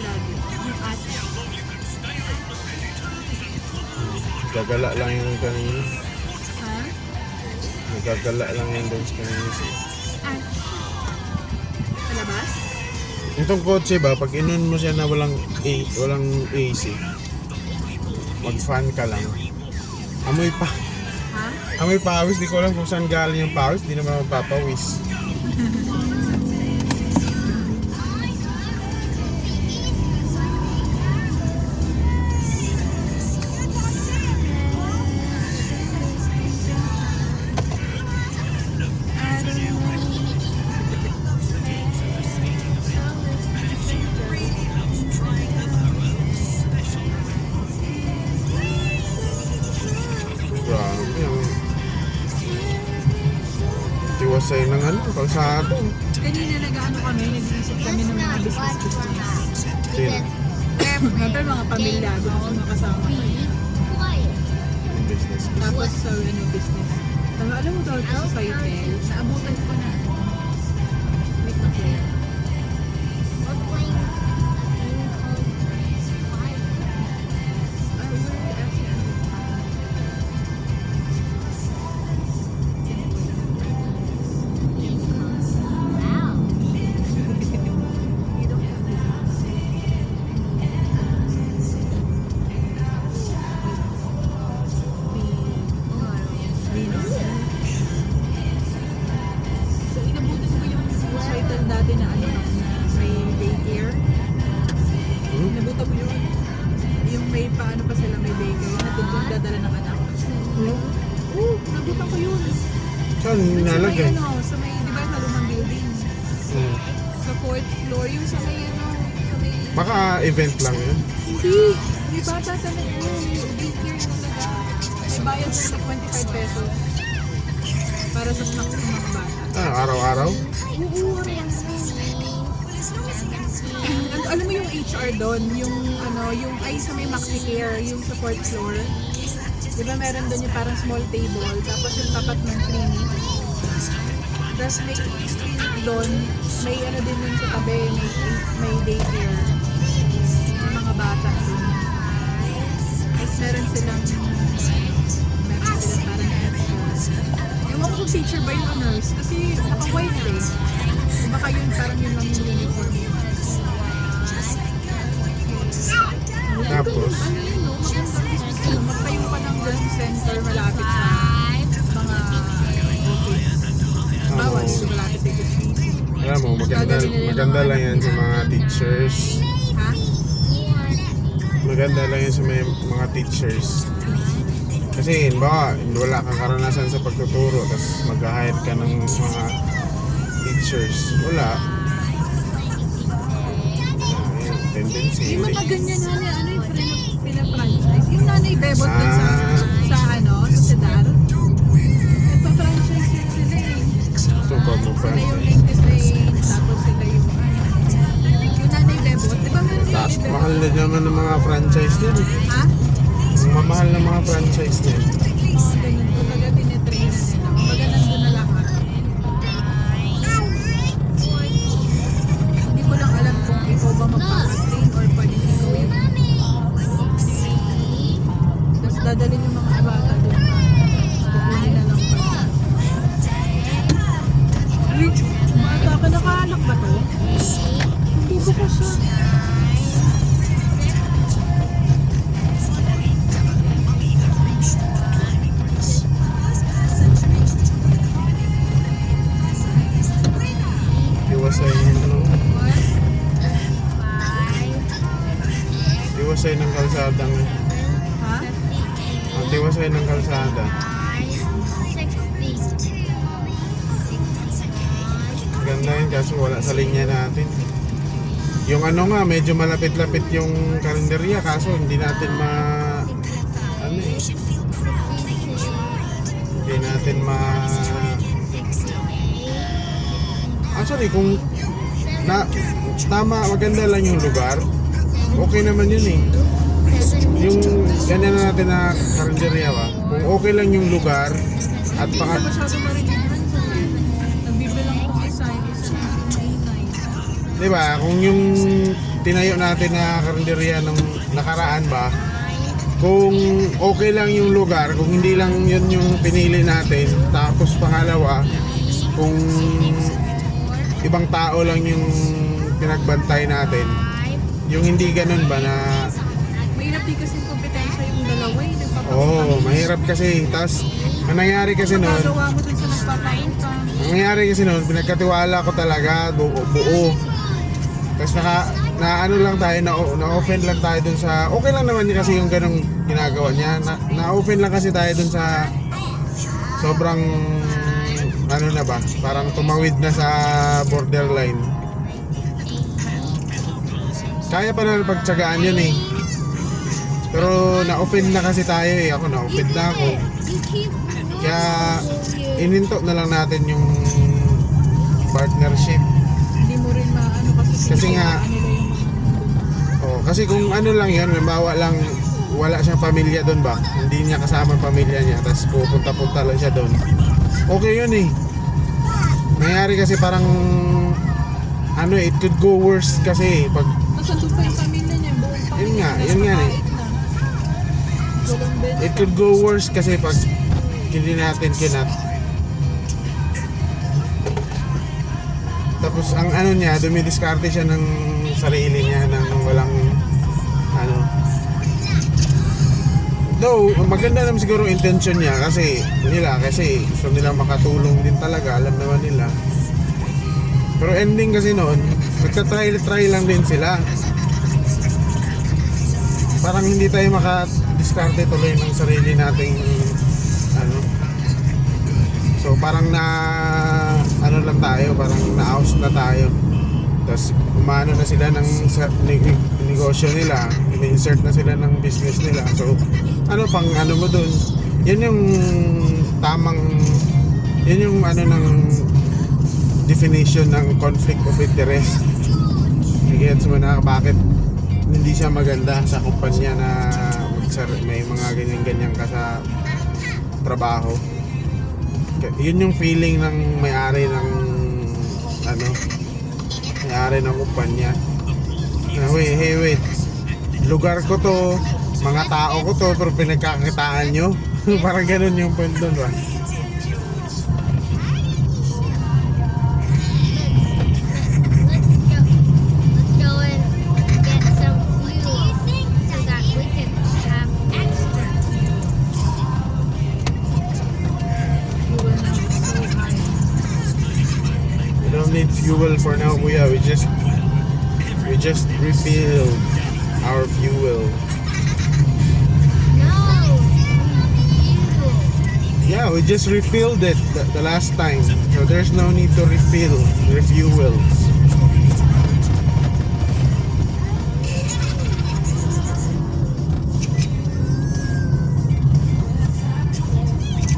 lagi. Yung atch. Gagala lang yung kanina. Ha? Nagagala lang yung dance kanina. Atch. Sa labas? Itong kotse ba, pag inon mo siya na walang AC, mag-fan ka lang. Amoy pa. Ha? Amoy pawis, di ko alam kung saan galing yung pawis, di naman magpapawis. Grabe yung tiwasay ng kalsado. Kanina nag-ano kami, nag-iisip kami ng mga business. Sino? Siyempre mga pamilya, gusto ko makasama. Yung business. Tapos sa business. Alam mo daw sa Societel, naabutan ko na. Wait na play. So inabutan ko yung Societel dati na ano, may daycare. Inabutan ko yun. Yung may paano pa sila may daycare, na doon dadala ng anak. Nabutan ko yun. Saan Sa may nalagay? ano, sa may, di ba sa lumang building? Sa 4th floor, yung sa may ano, sa may... Baka event lang yun. Hindi! May bata talaga yun. Daycare talaga. May bayad na sa 25 pesos. Para sa snacks ng mga bata. Araw-araw? Oo, alam mo yung HR doon, yung ano, yung ay sa may MaxiCare, yung sa 4th floor. Di ba meron doon yung parang small table, tapos yung tapat ng clinic. Tapos may clinic doon, may ano din yun sa tabi, may daycare. Yung mga bata doon. Tapos meron silang parang extra. Ewan ko kung teacher ba yung nurse, kasi naka-white eh. O baka yun parang yun lang yung uniform. Tapos? Ano yun, no? Magandang business yun. Magtayo ka ng learning center malapit sa mga office. Bawa, dito malapit sa education. Alam mo, maganda lang yan sa mga teachers. Ha? Maganda lang yan sa mga teachers. Kasi baka wala kang karanasan sa pagtuturo, tapos mag-hire ka ng mga teachers. Wala. Yung tendency. Yung mga ganyan, ano yung pina-franchise? Yung nanay bebot dun sa ano, sa Cedar. Nagpa-franchise yun sila eh. So, pag mo Sila yung franchise. link to train, tapos sila yung yung nanay bebot. Di ba meron yung Taas, nanay mahal na naman ng mga franchise din. Ha? Ang mamahal ng mga franchise din. Mga ganyan. Kumbaga tinetrain na nila. Kumbaga nandun na lahat. Hindi ko lang alam kung ikaw ba magpapatrain or pwede ikaw yung tapos dadalhin yung mga bata doon. Kukunin na lang pa. Wait, bata ka nakaanak ba to? Hindi ko pa siya. Iwasay ng Iwasay ng kalsada nga. Ha? Ang tiwasay ng kalsada. Ganda yun kaso wala sa linya natin. Yung ano nga, medyo malapit-lapit yung karinderya kaso hindi natin ano eh. Hindi natin actually kung tama, maganda lang yung lugar, okay naman yun eh. Yung ganyan na natin na karinderya ba, kung okay lang yung lugar at Hindi baka na masyado marinig sa nagbibilang ko isa, isa maingay. di ba, kung yung tinayo natin na karinderya nung nakaraan ba, kung okay lang yung lugar, kung hindi lang yun yung pinili natin, tapos pangalawa, kung ibang tao lang yung pinagbantay natin, yung hindi ganun ba na Mahirap din kasi yung kompetensya yung dalawa eh. mahirap kasi. Tapos ang nangyari kasi noon, Pagkagawa mo dun sa nagpapautang. ang nangyari kasi noon, pinagkatiwala ko talaga buo. Tapos na ano lang tayo, na-offend lang tayo dun sa, okay lang naman yun kasi yung ganong ginagawa niya. Na-offend lang kasi tayo dun sa sobrang, ano na ba, parang tumawid na sa borderline. Kaya pa na pagtsagaan yun eh. Pero na-offend na kasi tayo eh. Ako na-offend na ako. Kaya ininto na lang natin yung partnership. Hindi mo rin maano Kasi nga, kasi kung ano lang yan, halimbawa lang wala siyang pamilya doon ba, hindi niya kasama ang pamilya niya, tapos pupunta-punta lang siya doon, okay yun eh. Nangyari kasi parang ano, it could go worse kasi pag Nasaan pa yung pamilya niya, buong pamilya. Yun nga eh. It could go worse kasi pag hindi natin kinat. Tapos ang ano niya, dumidiskarte siya ng sarili niya ng walang ano. Though maganda naman siguro intention niya kasi gusto nila makatulong din talaga, alam naman nila. Pero ending kasi noon, nagtatry lang din sila. Parang hindi tayo maka-diskarte tuloy ng sarili nating ano. So parang ano lang tayo, parang na-oust na tayo. Tapos umano na sila ng negosyo nila, in-insert na sila ng business nila. So ano pang ano mo dun? Yun yung tamang, yun yung ano ng definition ng conflict of interest. Nagigets mo na bakit hindi siya maganda sa kumpanya na may mga ganyan-ganyan ka sa trabaho. Yun yung feeling ng may-ari ng ano, may-ari ng kumpanya. Wait, lugar ko to, mga tao ko to, pero pinagkakitaan nyo. Parang ganun yung point doon ba? Need fuel for now, kuya. We just refill our fuel. Yeah, we just refilled it the last time, so there's no need to refuel.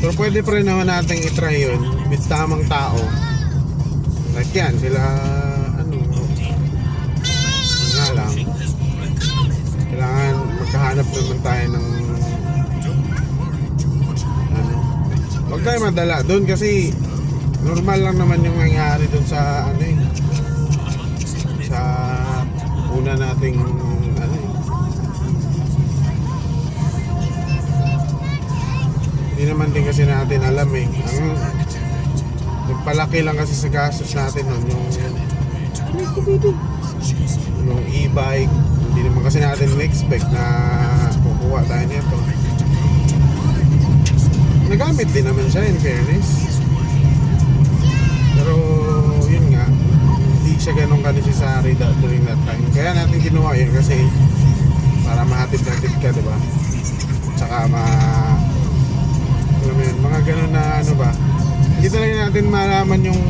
Pero pwede pa rin naman natin itry yun with tamang tao. Like yan, sila ano nga lang, kailangan magkahanap naman tayo ng ano, huwag tayo madala doon kasi normal lang naman yung nangyari doon sa ano eh, sa una nating ano eh. Hindi naman din kasi natin alam eh. Nagpalaki lang kasi sa gastos natin nun yung e-bike. Hindi naman kasi natin expect na kukuha tayo nito. Nagamit din naman siya in fairness, pero yun nga, hindi siya ganun ka-necessary during that time. Kaya natin ginawa yun kasi para mahatid-hatid ka, diba? Tsaka alam mo yun, mga ganun na ano ba, hindi talaga natin malaman yung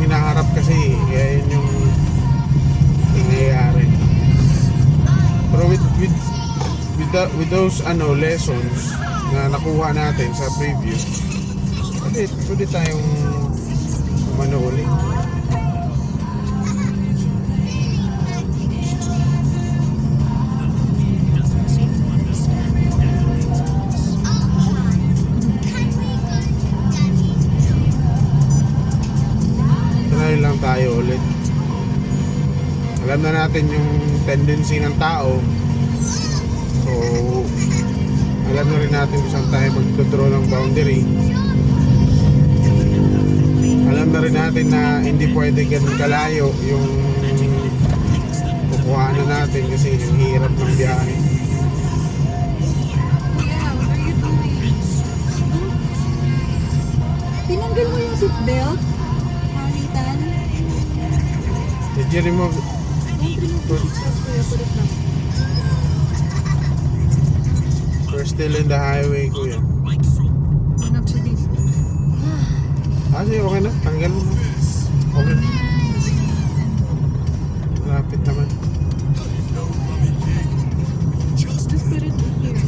hinaharap kasi, kaya yun yung nangyayari. Pero with those ano lessons na nakuha natin sa previous, pwede tayong umano ulit. Try lang tayo ulit. Wala alam na natin yung tendency ng tao. So, alam na rin natin kung saan tayo mag-draw ng boundary. Alam na rin natin na hindi pwede ganun kalayo yung kukuhanan natin kasi yung hirap ng biyahe. Yeah, what are you doing? Tinanggal mo yung seatbelt? Ethan? Did you remove? Don't remove the seatbelt, kuya. Put it back. We're still in the highway, kuya. Not to this. Sige, okay na. Tanggal mo na. Okay. Lapit naman. Just put it here.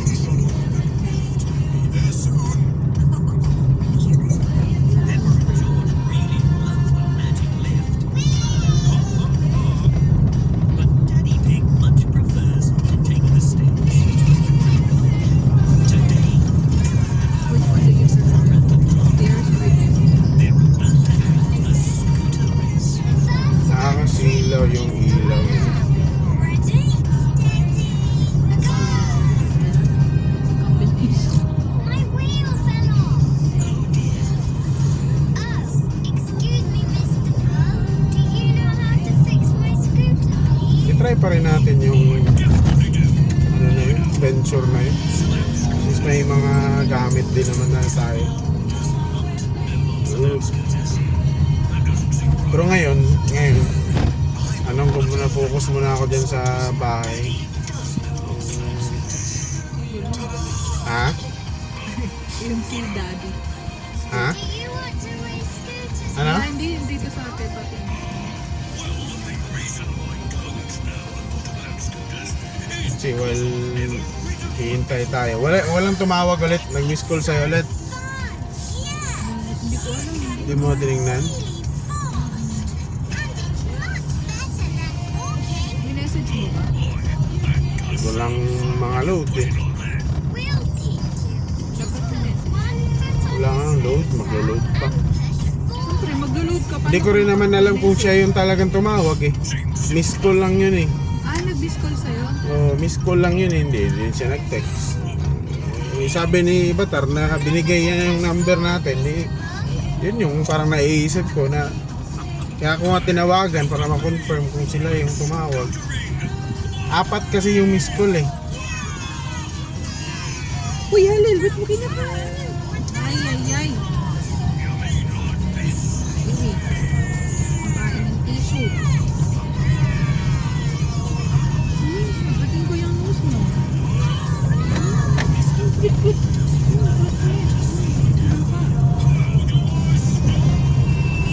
Daddy Pig much prefers to take the stairs. Today, Which one do you prefer? Stairs or this? they're about to have a scooter race. Nakakasilaw yung ilaw. Combination. My wheel fell off. Oh dear. Excuse me, Mr. Pro. Do you know how to fix my scooter, please? I-try pa rin natin yung ano na yun, venture na yun. Since may mga gamit din naman na tayo. Pero ngayon, anong kung muna focus muna ako dyan sa bahay. Ha? Yung si Daddy. Ha? Do you want to race scooters? Ano? Hindi dito sa atin. Pati. Kasi hihintay tayo. Walang tumawag ulit. Nag-miss call sa'yo ulit. Hindi ko alam. Hindi mo tinignan. May message mo ba? Walang mga load eh. We'll teach you. Dapat may message. One at a Wala nga load. Maglo-load pa. Siyempre, mag-load ka pa. Hindi ko rin naman alam kung siya yung talagang tumawag eh. Miss call lang yun eh. Nag-miss call sa'yo? Oh, miss call lang yun eh. Hindi siya nag-text. Sabi ni Batar na binigay niya yung number natin. Yun yung parang naiisip ko na kaya ko nga tinawagan para ma-confirm kung sila yung tumawag. 4 kasi yung miss call eh. Uy, Halil, ba't mo kinakain? Ay, ay, ay. Uy, kumain ng tissue. Magating ko yung nose mo.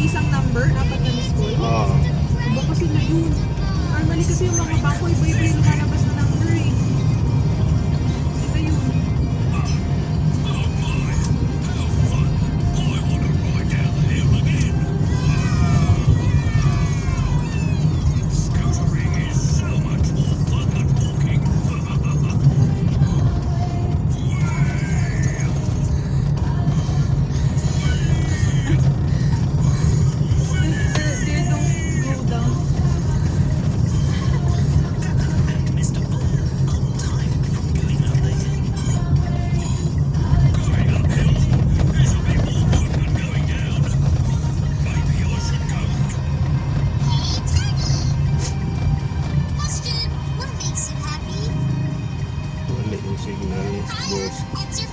Isang number, 4 na miss call. Oo. Iba kasi na yun. Normally kasi yung mga bangko, iba-iba yung lumalabas na number eh. Iba yun. They don't go down. Mr. Bull, on time from going out there. Hey, Teddy. Question, what makes you happy? Wala yung signal. Boss. It's your